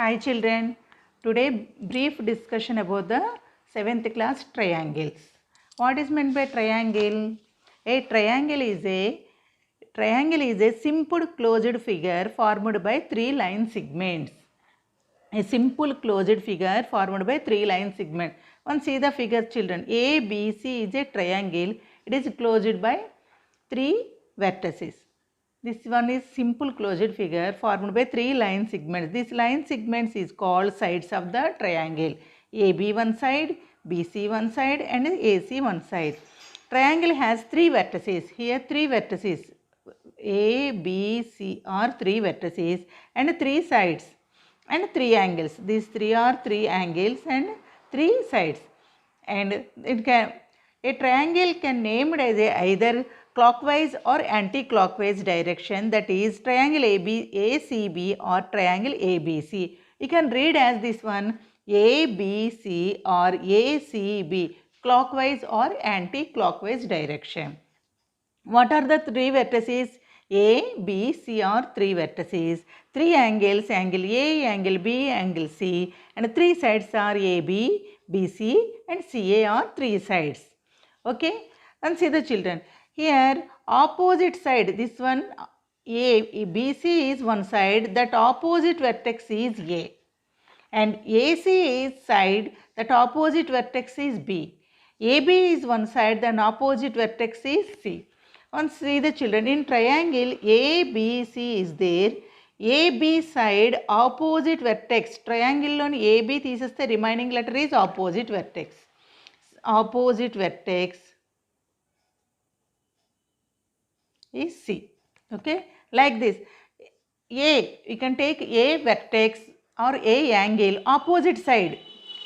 Hi children, today brief discussion about the 7th class triangles. What is meant by triangle? A triangle is a simple closed figure formed by 3 line segments. A simple closed figure formed by 3 line segments. One see the figure children. A, B, C is a triangle. It is closed by 3 vertices. This one is simple closed figure formed by 3 line segments. This line segments is called sides of the triangle. AB one side, BC one side and AC one side. Triangle has 3 vertices. Here 3 vertices. A, B, C are 3 vertices and 3 sides and 3 angles. These 3 are 3 angles and 3 sides. And a triangle can named as either clockwise or anti-clockwise direction, that is triangle ACB or triangle ABC. You can read as this one ABC or ACB, clockwise or anti-clockwise direction. What are the 3 vertices? A, B, C are 3 vertices. 3 angles, angle A, angle B, angle C, and 3 sides are AB, BC and CA are 3 sides. Okay, and see the children. Here opposite side, this one BC is one side, that opposite vertex is A, and AC is side, that opposite vertex is B. AB is one side, then opposite vertex is C. Once see the children, in triangle ABC is there, AB side opposite vertex, triangle on AB the remaining letter is opposite vertex. Opposite vertex is C. Okay, like this. A, you can take A vertex or A angle, opposite side.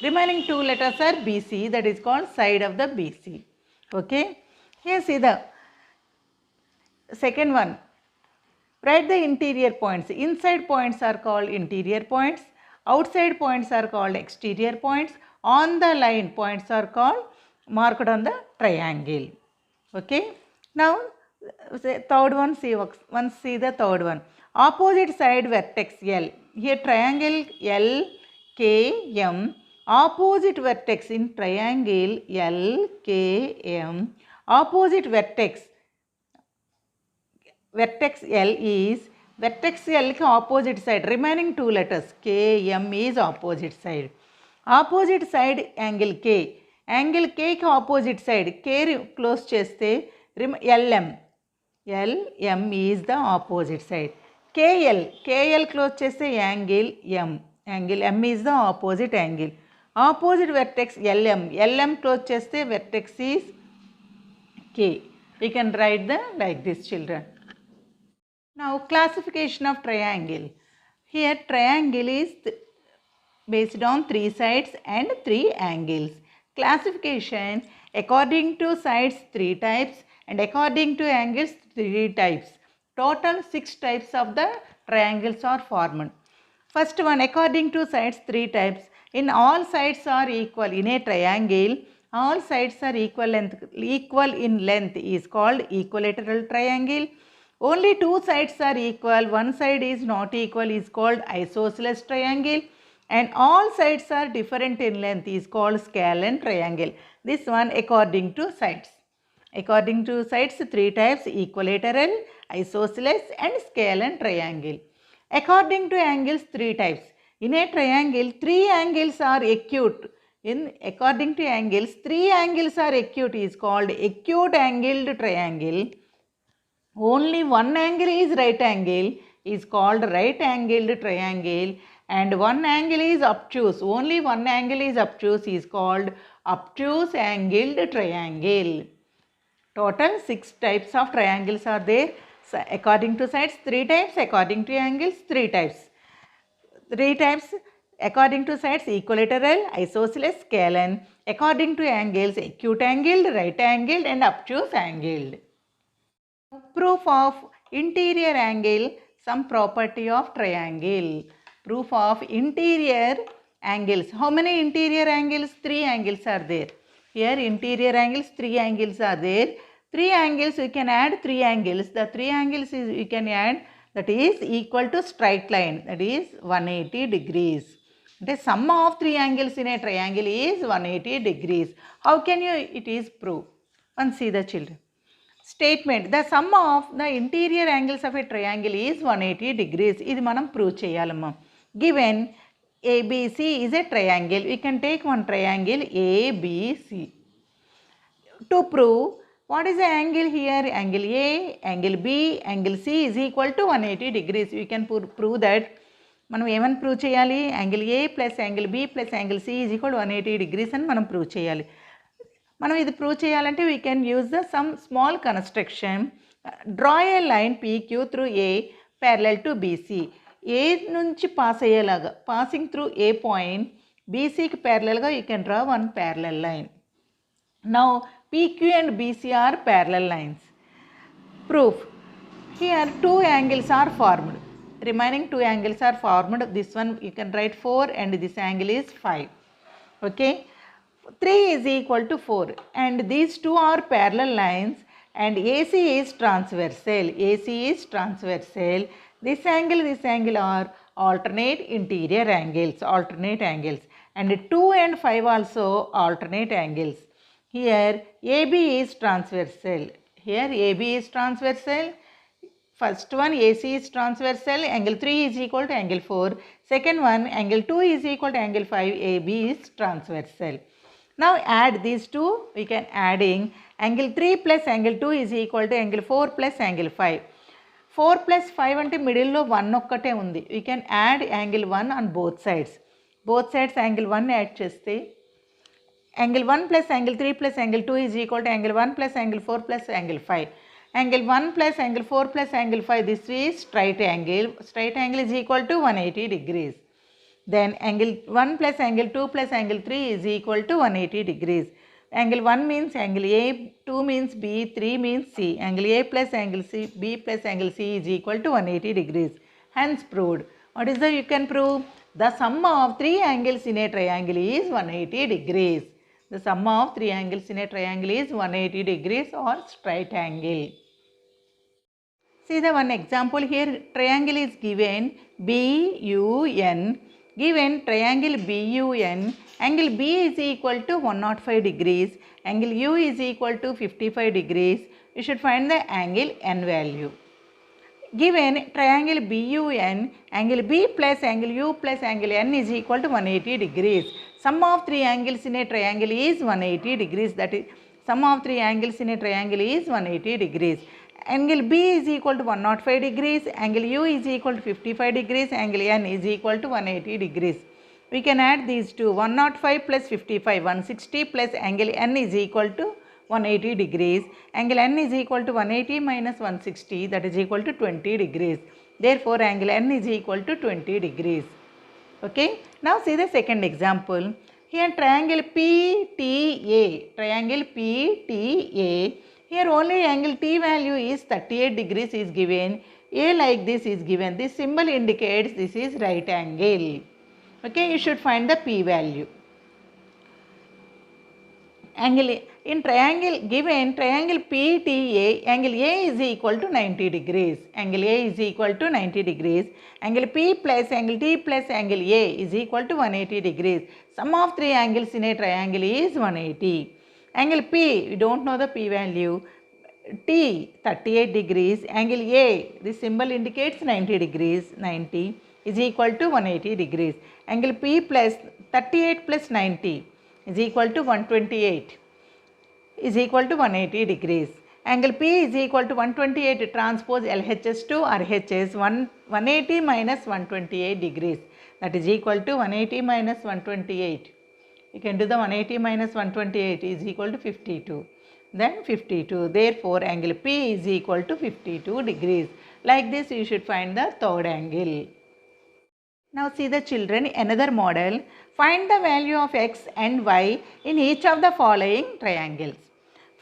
Remaining 2 letters are BC, that is called side of the BC. Okay, here see the second one. Write the interior points. Inside points are called interior points. Outside points are called exterior points. On the line points are called marked on the triangle. Okay. Now third one, see the third one. Opposite side vertex L. Here triangle LKM. Opposite vertex in triangle LKM. Opposite vertex L is vertex L opposite side, remaining 2 letters KM is opposite side. Opposite side angle K. Angle K opposite side, K close cheste LM. LM is the opposite side. KL close cheste angle M. Angle M is the opposite angle. Opposite vertex LM close cheste vertex is K. We can write the like this children. Now classification of triangle. Here triangle is based on 3 sides and 3 angles. Classification according to sides 3 types and according to angles 3 types. Total 6 types of the triangles are formed. First one, according to sides 3 types. In all sides are equal. In a triangle, all sides are equal in length is called equilateral triangle. Only 2 sides are equal, one side is not equal is called isosceles triangle, and all sides are different in length is called scalene triangle. This one according to sides. According to sides 3 types, equilateral, isosceles and scalene triangle. According to angles 3 types. In a triangle 3 angles are acute. According to angles 3 angles are acute is called acute angled triangle. Only one angle is right angle is called right angled triangle, and one angle is obtuse. Only one angle is obtuse is called obtuse angled triangle. Total 6 types of triangles are there. So, according to sides 3 types, according to angles 3 types. 3 types according to sides equilateral, isosceles, scalene. According to angles acute angled, right angled and obtuse angled. Proof of interior angle, some property of triangle. Proof of interior angles. How many interior angles? 3 angles are there. Here interior angles, 3 angles are there. 3 angles, we can add 3 angles. The 3 angles is we can add that is equal to straight line, that is 180 degrees. The sum of three angles in a triangle is 180 degrees. How can it is proved? And see the children. Statement, the sum of the interior angles of a triangle is 180 degrees. This manam prove cheyalamma. Given ABC is a triangle, we can take one triangle ABC. To prove, what is the angle here? Angle A, angle B, angle C is equal to 180 degrees. We can prove that. మనం ఏమని prove చేయాలి? Angle A plus angle B plus angle C is equal 180 degrees అని మనం prove చేయాలి. మనం ఇది prove చేయాలంటే we can use the sum small construction. Draw a line PQ through A parallel to BC. A నుంచి pass అయ్యేలాగా, passing through A point బీసీకి ప్యారలల్గా you can draw one parallel line. Now PQ and BC are parallel lines. Proof. Here two angles are formed. Remaining two angles are formed. This one you can write 4 and this angle is 5. Okay. 3 is equal to 4 and these two are parallel lines and AC is transversal. AC is transversal. This angle are alternate interior angles. Alternate angles. And 2 and 5 also alternate angles. Here AB is transversal. Here AB is transversal. First one AC is transversal. Angle 3 is equal to angle 4. Second one angle 2 is equal to angle 5. AB is transversal. Now add these two. We can adding angle 3 plus angle 2 is equal to angle 4 plus angle 5. 4 plus 5 ante middle lo 1 okkate undi. We can add angle 1 on both sides. Both sides angle 1 add cheste angle 1 plus angle 3 plus angle 2 is equal to angle 1 plus angle 4 plus angle 5. Angle 1 plus angle 4 plus angle 5, this is straight angle. Straight angle is equal to 180 degrees. Then angle 1 plus angle 2 plus angle 3 is equal to 180 degrees. Angle 1 means angle A, 2 means B, 3 means C. Angle A plus angle C, B plus angle C is equal to 180 degrees. Hence proved. What is the you can prove? The sum of three angles in a triangle is 180 degrees. The sum of three angles in a triangle is 180 degrees or straight angle. See the one example here. Triangle is given BUN. Given triangle BUN, angle B is equal to 105 degrees. Angle U is equal to 55 degrees. You should find the angle N value. Given triangle BUN, angle B plus angle U plus angle N is equal to 180 degrees. Sum of three angles in a triangle is 180 degrees. That is, sum of three angles in a triangle is 180 degrees. Angle B is equal to 105 degrees. Angle U is equal to 55 degrees. Angle N is equal to 180 degrees. We can add these two. 105 plus 55, 160 plus angle N is equal to 180 degrees. Angle N is equal to 180 minus 160, that is equal to 20 degrees. Therefore, angle N is equal to 20 degrees. Okay. Now see the second example. Here triangle PTA. Triangle PTA. Here only angle T value is 38 degrees is given. A like this is given. This symbol indicates this is right angle. Okay. You should find the P value. Angle in triangle given triangle PTA, angle A is equal to 90 degrees. Angle A is equal to 90 degrees. Angle P plus angle T plus angle A is equal to 180 degrees. Sum of three angles in a triangle is 180. Angle P, we don't know the P value. T 38 degrees. Angle A, this symbol indicates 90 degrees. 90 is equal to 180 degrees. Angle P plus 38 plus 90 is equal to 128 is equal to 180 degrees. Angle P is equal to 128 transpose LHS to RHS 180 minus 128 degrees, that is equal to 180 minus 128. You can do the 180 minus 128 is equal to 52. Then 52. Therefore, angle P is equal to 52 degrees. Like this you should find the third angle. Now see the children, another model. Find the value of x and y in each of the following triangles.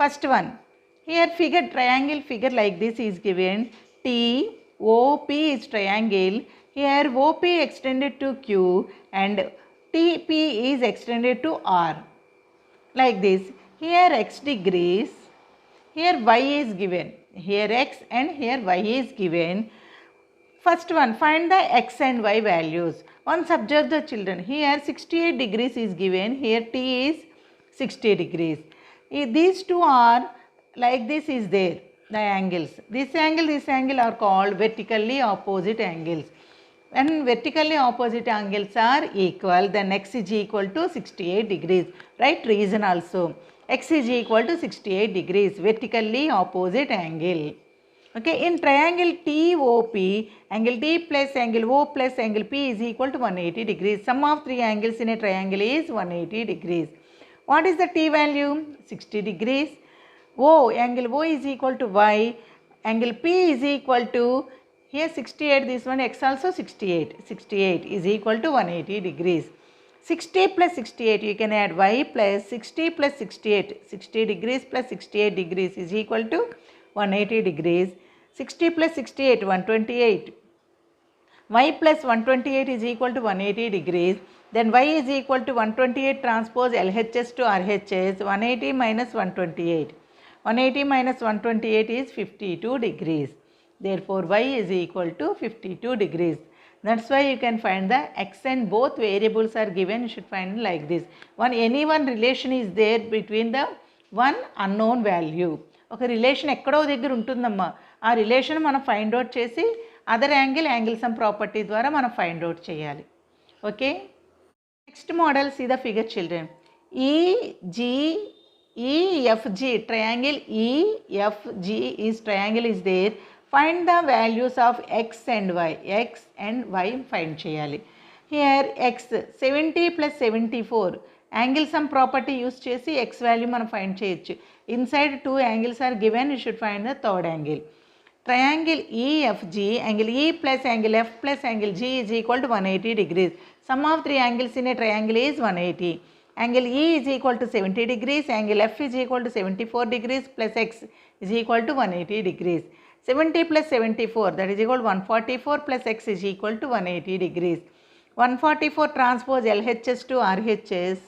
First one, here triangle figure like this is given. T, OP is triangle. Here OP extended to Q and TP is extended to R. Like this. Here x degrees, here y is given. Here x and here y is given. First one, find the x and y values. Once observe the children. Here 68 degrees is given. Here t is 60 degrees. These two are like this is there, the angles. This angle are called vertically opposite angles. When vertically opposite angles are equal, then x is equal to 68 degrees. Right reason also. X is equal to 68 degrees, vertically opposite angle. Okay, in triangle TOP, angle T plus angle O plus angle P is equal to 180 degrees. Sum of three angles in a triangle is 180 degrees. What is the T value? 60 degrees. Angle O is equal to Y. Angle P is equal to, here 68, this one X also 68. 68 is equal to 180 degrees. 60 plus 68, you can add Y plus 60 plus 68. 60 degrees plus 68 degrees is equal to 180 degrees. 60 plus 68, 128. Y plus 128 is equal to 180 degrees. Then Y is equal to 128 transpose LHS to RHS. 180 minus 128. 180 minus 128 is 52 degrees. Therefore, Y is equal to 52 degrees. That's why you can find the x and both variables are given. You should find like this. Any one relation is there between the one unknown value. ఒక relation ఎక్కడో దగ్గర ఉంటుందమ్మా, ఆ relation మనం find out చేసి other angle sum property ద్వారా మనం find out చేయాలి. Okay, next model, see the figure children. EFG triangle EFG is triangle is there. Find the values of x and y find చేయాలి. Here x 70 plus 74 angle sum property use చేసి x value మనం find చేయొచ్చు. Inside two angles are given, you should find the third angle. Triangle EFG, angle E plus angle F plus angle G is equal to 180 degrees. Sum of three angles in a triangle is 180. Angle E is equal to 70 degrees, angle F is equal to 74 degrees plus x is equal to 180 degrees. 70 plus 74, that is equal to 144 plus x is equal to 180 degrees. 144 transpose LHS to RHS.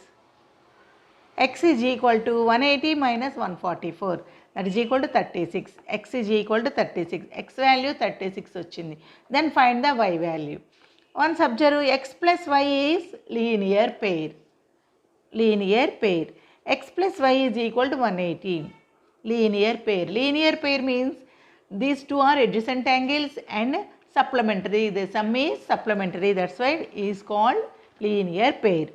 X is equal to 180 minus 144, that is equal to 36. X is equal to 36. X value 36 వచ్చింది. Then find the y value. Once observe, x plus y is linear pair. X plus y is equal to 180. Linear pair means these two are adjacent angles and supplementary. The sum is supplementary, that's why it is called linear pair.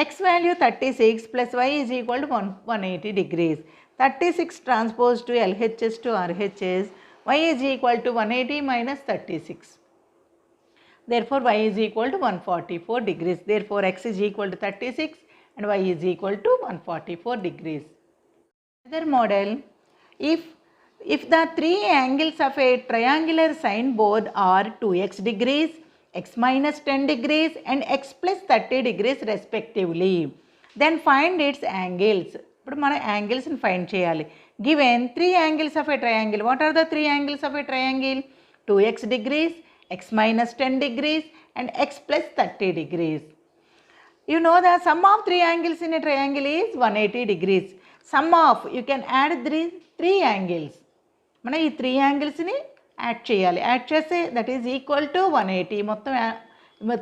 X value 36 plus y is equal to 180 degrees. 36 transpose to LHS to RHS. Y is equal to 180 minus 36. Therefore, y is equal to 144 degrees. Therefore, x is equal to 36 and y is equal to 144 degrees. Another model, if the three angles of a triangular signboard are 2x degrees, x minus 10 degrees and x plus 30 degrees respectively, then find its angles. ఇప్పుడు మనం యాంగిల్స్ని find చేయాలి. Given three angles of a triangle. What are the three angles of a triangle? 2x degrees, x minus 10 degrees and x plus 30 degrees. You know the sum of three angles in a triangle is 180 degrees. Sum of, you can add three angles. మనం ఈ three యాంగిల్స్ని add చేయాలి. Add చేస్తే that is equal to 180. మొత్తం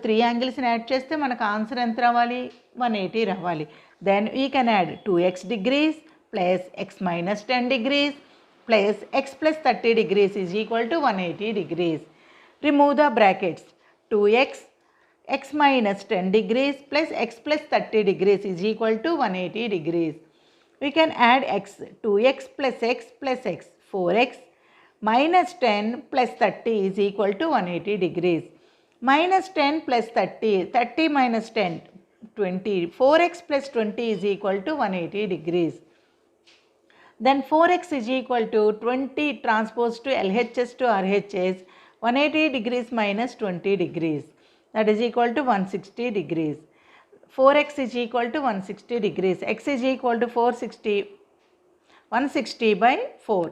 three యాంగిల్స్ని add చేస్తే మనకు answer ఎంత రావాలి? 180 రావాలి. Then we can add 2x degrees plus x minus 10 degrees plus x plus 30 degrees is equal to 180 degrees. Remove the brackets. 2x x minus 10 degrees plus x plus 30 degrees is equal to 180 degrees. We can add x. 2x plus x plus x. 4x minus 10 plus 30 is equal to 180 degrees. Minus 10 plus 30, 30 minus 10, 20. 4x plus 20 is equal to 180 degrees. Then 4x is equal to 20 transpose to LHS to RHS. 180 degrees minus 20 degrees. That is equal to 160 degrees. 4x is equal to 160 degrees. X is equal to 160 by 4.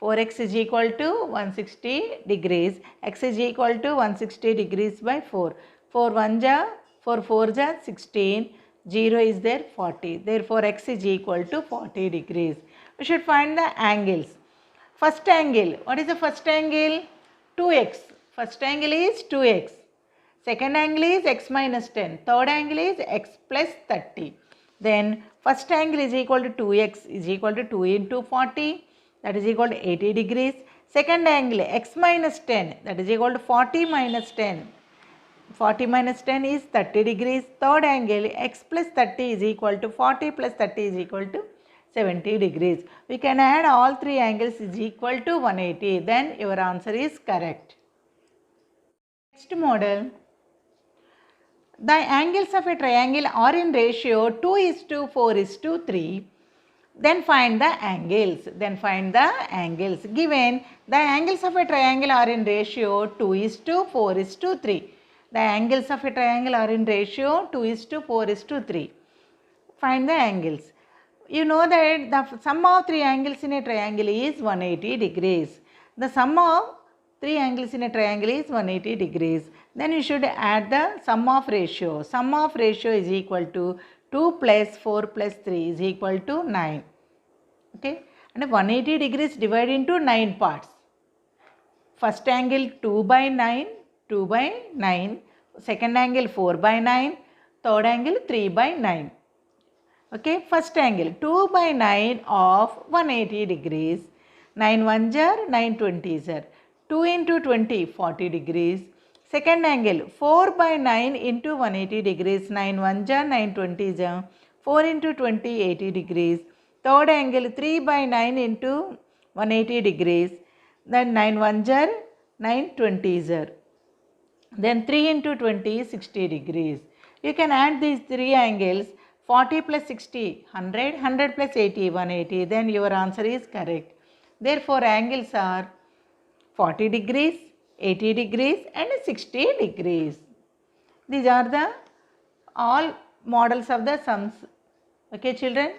4x is equal to 160 degrees. X is equal to 160 degrees by 4. 4 1 ja, 4 4 ja 16. 0 is there 40. Therefore, x is equal to 40 degrees. We should find the angles. First angle. What is the first angle? 2x. First angle is 2x. Second angle is x minus 10. Third angle is x plus 30. Then first angle is equal to 2x is equal to 2 into 40, that is equal to 80 degrees. Second angle x minus 10, that is equal to 40 minus 10. 40 minus 10 is 30 degrees. Third angle x plus 30 is equal to 40 plus 30 is equal to 70 degrees. We can add all three angles is equal to 180. Then your answer is correct. Next model. The angles of a triangle are in ratio 2:4:3. Then find the angles. Given the angles of a triangle are in ratio 2:4:3. The angles of a triangle are in ratio 2:4:3. Find the angles. You know that the sum of three angles in a triangle is 180 degrees. The sum of three angles in a triangle is 180 degrees. Then you should add the sum of ratio. Sum of ratio is equal to 2 plus 4 plus 3 is equal to 9. Okay. And 180 degrees divided into 9 parts. First angle 2 by 9, 2 by 9. Second angle 4 by 9. Third angle 3 by 9. Okay. First angle 2 by 9 of 180 degrees. 9 1s are 9 20s are. 2 into 20 40 degrees. Second angle 4 by 9 into 180 degrees. 9 1s are 9 20s are. 4 into 20 80 degrees. Third angle 3 by 9 into 180 degrees. Then 9 1s are 9 20s are. Then 3 into 20 is 60 degrees. You can add these three angles. 40 plus 60 100, 100 plus 80 180. Then your answer is correct. Therefore angles are 40 degrees, 80 degrees and 60 degrees. These are the all models of the sums. Okay children.